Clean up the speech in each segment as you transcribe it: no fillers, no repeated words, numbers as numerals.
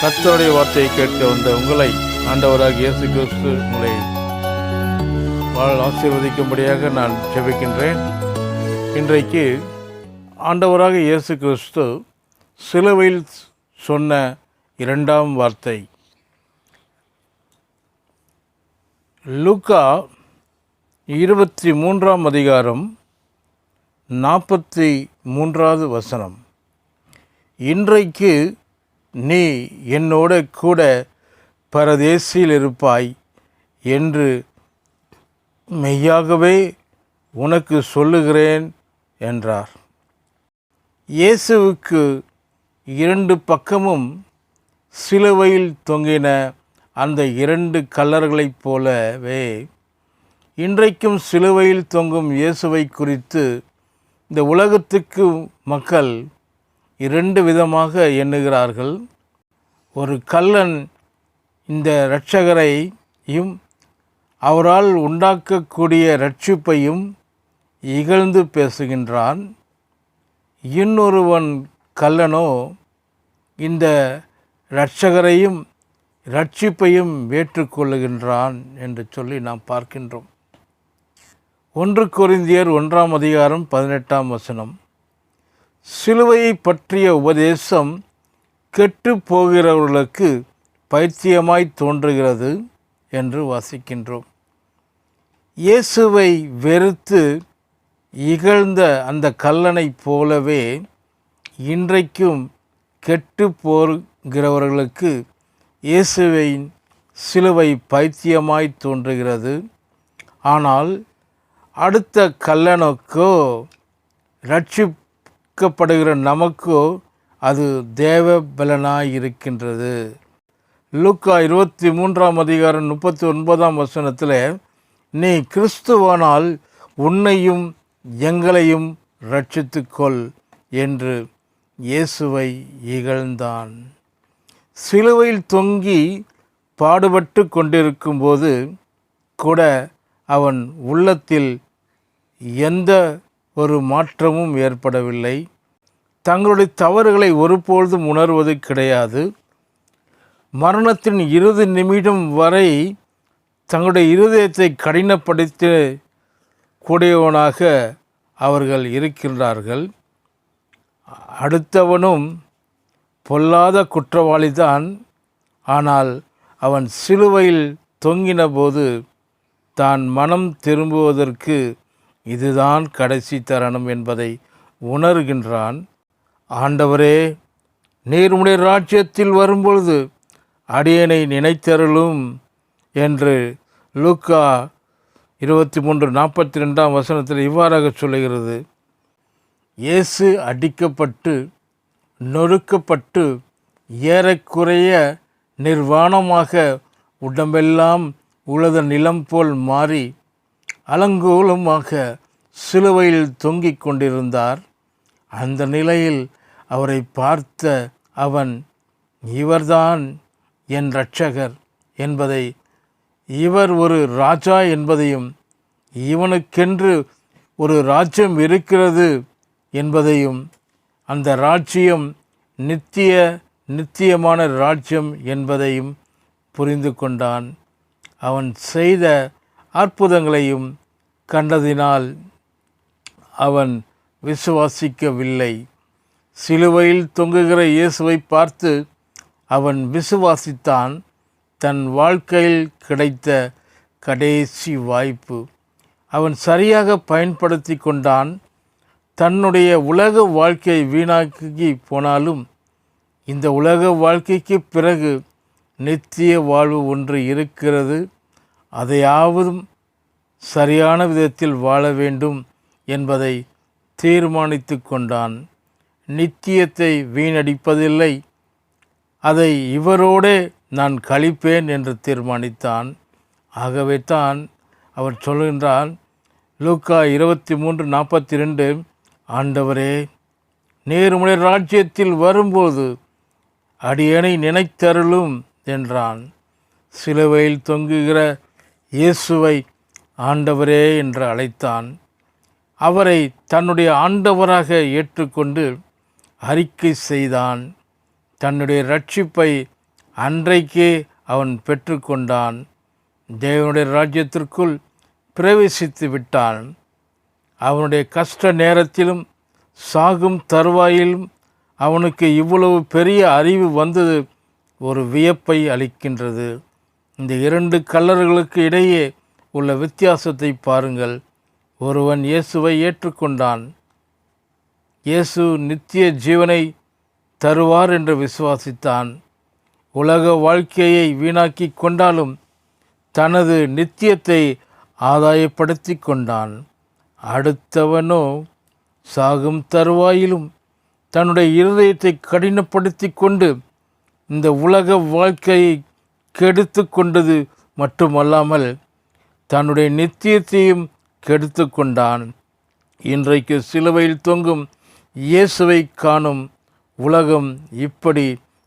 கர்த்தருடைய வார்த்தையை கேட்க வந்த உங்களை ஆண்டவராக இயேசு கிறிஸ்து உங்களை ஆசீர்வதிக்கும்படியாக நான் ஜெபிக்கின்றேன். இன்றைக்கு ஆண்டவராக இயேசு கிறிஸ்து சிலுவையில் சொன்ன இரண்டாம் வார்த்தை. லூக்கா 23 அதிகாரம் 43 வசனம். இன்றைக்கு நீ என்னோட கூட பரதேசில் இருப்பாய் என்று மெய்யாகவே உனக்கு சொல்லுகிறேன் என்றார். இயேசுவுக்கு இரண்டு பக்கமும் சிலுவையில் தொங்கின அந்த இரண்டு கல்லர்களைப் போலவே இன்றைக்கும் சிலுவையில் தொங்கும் இயேசுவை குறித்து இந்த உலகத்துக்கு மக்கள் இரண்டு விதமாக எண்ணுகிறார்கள். ஒரு கள்ளன் இந்த இரட்சகரையும் அவரால் உண்டாக்கக்கூடிய இரட்சிப்பையும் இகழ்ந்து பேசுகின்றான். இன்னொருவன் கள்ளனோ இந்த இரட்சகரையும் இரட்சிப்பையும் ஏற்றுக்கொள்ளுகின்றான் என்று சொல்லி நாம் பார்க்கின்றோம். 1 கொரிந்தியர் 1 அதிகாரம் 18 வசனம். சிலுவையை பற்றிய உபதேசம் கெட்டு போகிறவர்களுக்கு பைத்தியமாய் தோன்றுகிறது என்று வாசிக்கின்றோம். இயேசுவை வெறுத்து இகழ்ந்த அந்த கல்லனைப் போலவே இன்றைக்கும் கெட்டு போகிறவர்களுக்கு இயேசுவின் சிலுவை பைத்தியமாய் தோன்றுகிறது. ஆனால் அடுத்த கல்லனுக்கோ ரட்சிக்கப்படுகிற நமக்கோ அது தேவ பலனாய் இருக்கின்றது. லூக்கா 23 அதிகாரம் 39 வசனத்தில் நீ கிறிஸ்துவானால் உன்னையும் எங்களையும் ரட்சித்துக்கொள் என்று இயேசுவை இகழ்ந்தான். சிலுவையில் தொங்கி பாடுபட்டு கொண்டிருக்கும்போது கூட அவன் உள்ளத்தில் எந்த ஒரு மாற்றமும் ஏற்படவில்லை. தங்களுடைய தவறுகளை ஒருபொழுதும் உணர்வது கிடையாது. மரணத்தின் இறுதி நிமிடம் வரை தங்களுடைய இருதயத்தை கடினப்படுத்த கூடியவனாக அவர்கள் இருக்கின்றார்கள். அடுத்தவனும் பொல்லாத குற்றவாளிதான். ஆனால் அவன் சிலுவையில் தொங்கின போது தான் மனம் திரும்புவதற்கு இதுதான் கடைசி தருணம் என்பதை உணர்கின்றான். ஆண்டவரே, நீர் உம்முடைய ராஜ்யத்தில் வரும்பொழுது அடியேனை நினைத்தருளும் என்று லூக்கா 23:42 வசனத்தில் இவ்வாறாக சொல்லுகிறது. இயேசு அடிக்கப்பட்டு நொறுக்கப்பட்டு ஏறக்குறைய நிர்வாணமாக உடம்பெல்லாம் உலத நிலம் போல் மாறி அலங்கோலமாக சிலுவையில் தொங்கிக் கொண்டிருந்தார். அந்த நிலையில் அவரை பார்த்த அவன் இவர்தான் என் இரட்சகர் என்பதை, இவர் ஒரு ராஜா என்பதையும், இவனுக்கென்று ஒரு ராஜ்யம் இருக்கிறது என்பதையும், அந்த ராஜ்யம் நித்தியமான ராஜ்யம் என்பதையும் புரிந்து கொண்டான். அவன் செய்த அற்புதங்களையும் கண்டதினால் அவன் விசுவாசிக்கவில்லை. சிலுவையில் தொங்குகிற இயேசுவை பார்த்து அவன் விசுவாசித்தான். தன் வாழ்க்கையில் கிடைத்த கடைசி வாய்ப்பு அவன் சரியாக பயன்படுத்தி கொண்டான். தன்னுடைய உலக வாழ்க்கை வீணாக்கி போனாலும் இந்த உலக வாழ்க்கைக்கு பிறகு நித்திய வாழ்வு ஒன்று இருக்கிறது. அதையாவது சரியான விதத்தில் வாழ வேண்டும் என்பதை தீர்மானித்து கொண்டான். நித்தியத்தை வீணடிப்பதில்லை, அதை இவரோடே நான் கழிப்பேன் என்று தீர்மானித்தான். ஆகவே தான் அவர் சொல்கின்றான் லூக்கா 23:42, ஆண்டவரே, நீர் உம்முடைய ராஜ்யத்தில் வரும்போது அடியேனை நினைத்தருளும் என்றான். சிலுவையில் தொங்குகிற இயேசுவை ஆண்டவரே என்று அழைத்தான். அவரை தன்னுடைய ஆண்டவராக ஏற்றுக்கொண்டு அறிக்கை செய்தான். தன்னுடைய இரட்சிப்பை அன்றைக்கே அவன் பெற்றுக்கொண்டான். தேவனுடைய ராஜ்யத்திற்குள் பிரவேசித்து விட்டான். அவனுடைய கஷ்ட நேரத்திலும் சாகும் தருவாயிலும் அவனுக்கு இவ்வளவு பெரிய அறிவு வந்தது ஒரு வியப்பை அளிக்கின்றது. இந்த 2 கல்லர்களுக்கு இடையே உள்ள வித்தியாசத்தை பாருங்கள். ஒருவன் இயேசுவை ஏற்றுக்கொண்டான். இயேசு நித்திய ஜீவனை தருவார் என்று விசுவாசித்தான். உலக வாழ்க்கையை வீணாக்கி கொண்டாலும் தனது நித்தியத்தை ஆதாயப்படுத்தி கொண்டான். அடுத்தவனோ சாகும் தருவாயிலும் தன்னுடைய இருதயத்தை கடினப்படுத்தி கொண்டு இந்த உலக வாழ்க்கையை கெடுத்து கொண்டது மட்டுமல்லாமல் தன்னுடைய நித்தியத்தையும் கெடுத்து கொண்டான். இன்றைக்கு சிலுவையில் தொங்கும் இயேசுவை காணும் உலகம் இப்படி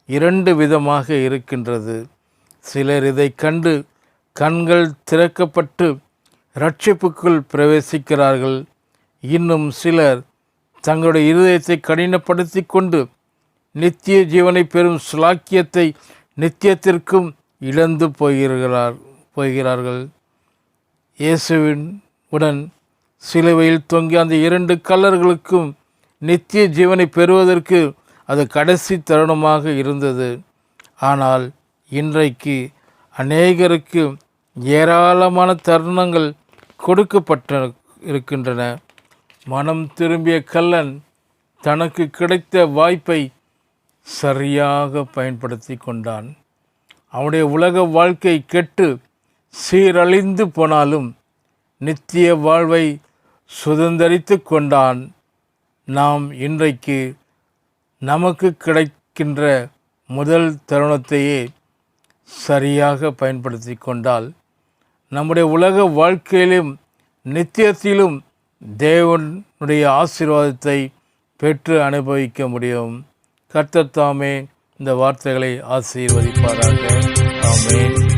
2 விதமாக இருக்கின்றது. சிலர் இதை கண்டு கண்கள் திறக்கப்பட்டு இரட்சிப்புக்குள் பிரவேசிக்கிறார்கள். இன்னும் சிலர் தங்களுடைய இருதயத்தை கடினப்படுத்தி கொண்டு நித்திய ஜீவனை பெறும் சுலாக்கியத்தை நித்தியத்திற்கும் இழந்து போகிறார்கள். இயேசுவின் உடன் சிலுவையில் தொங்கிய அந்த 2 கல்லர்களுக்கும் நித்திய ஜீவனை பெறுவதற்கு அது கடைசி தருணமாக இருந்தது. ஆனால் இன்றைக்கு அநேகருக்கு ஏராளமான தருணங்கள் கொடுக்கப்பட்ட இருக்கின்றன. மனம் திரும்பிய கல்லன் தனக்கு கிடைத்த வாய்ப்பை சரியாக பயன்படுத்தி கொண்டான். அவனுடைய உலக வாழ்க்கை கெட்டு சீரழிந்து போனாலும் நித்திய வாழ்வை சுதந்தரித்து கொண்டான். நாம் இன்றைக்கு நமக்கு கிடைக்கின்ற முதல் தருணத்தையே சரியாக பயன்படுத்தி கொண்டால் நம்முடைய உலக வாழ்க்கையிலும் நித்தியத்திலும் தேவனுடைய ஆசீர்வாதத்தை பெற்று அனுபவிக்க முடியும். கர்த்தர் தாமே இந்த வார்த்தைகளை ஆசீர்வதிப்பாராக. ஆமென்.